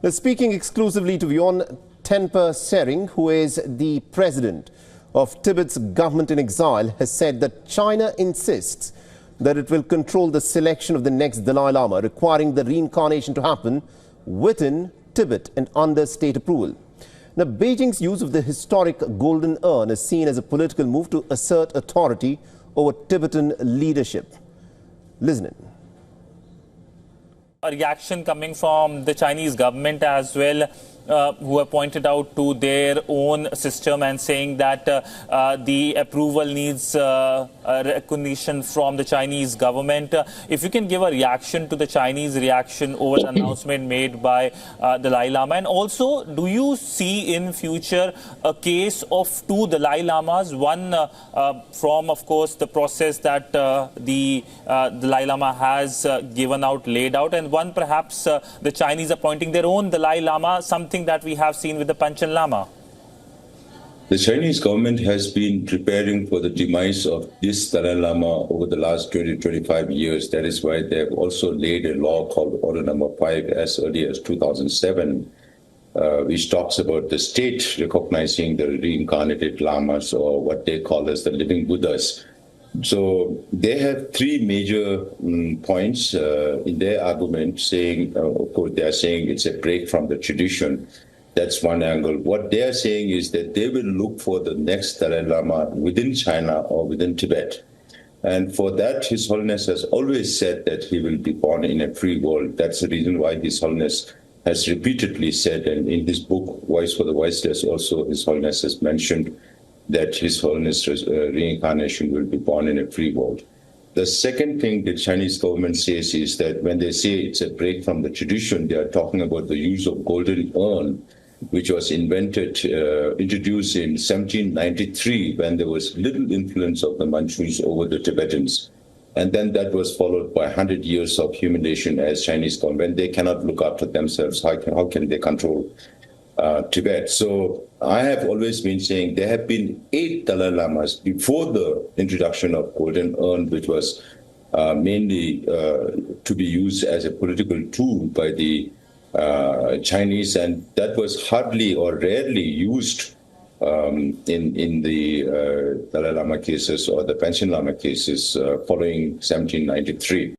Now, speaking exclusively to WION, Penpa Tsering, who is the president of Tibet's government in exile, has said that China insists that it will control the selection of the next Dalai Lama, requiring the reincarnation to happen within Tibet and under state approval. Now, Beijing's use of the historic golden urn is seen as a political move to assert authority over Tibetan leadership. Listen in. A reaction coming from the Chinese government as well, who have pointed out to their own system and saying that the approval needs recognition from the Chinese government. If you can give a reaction to the Chinese reaction over the announcement made by Dalai Lama, and also do you see in future a case of two Dalai Lamas, one from of course the process that the Dalai Lama has laid out, and one perhaps the Chinese appointing their own Dalai Lama, something that we have seen with the Panchen Lama? The Chinese government has been preparing for the demise of this Dalai Lama over the last 20-25 years. That is why they have also laid a law called Order Number 5 as early as 2007, which talks about the state recognizing the reincarnated lamas, or what they call as the living Buddhas. So they have three major points in their argument, saying, of course, they are saying it's a break from the tradition. That's one angle. What they are saying is that they will look for the next Dalai Lama within China or within Tibet. And for that, His Holiness has always said that he will be born in a free world. That's the reason why His Holiness has repeatedly said, and in his book, Voice for the Voiceless, also His Holiness has mentioned that His Holiness reincarnation will be born in a free world. The second thing the Chinese government says is that when they say it's a break from the tradition, they are talking about the use of golden urn, which was introduced in 1793, when there was little influence of the Manchus over the Tibetans. And then that was followed by 100 years of humiliation as Chinese government. They cannot look after themselves. How can they control Tibet? So I have always been saying there have been 8 Dalai Lamas before the introduction of golden urn, which was mainly to be used as a political tool by the Chinese, and that was hardly or rarely used in the Dalai Lama cases or the Panchen Lama cases following 1793.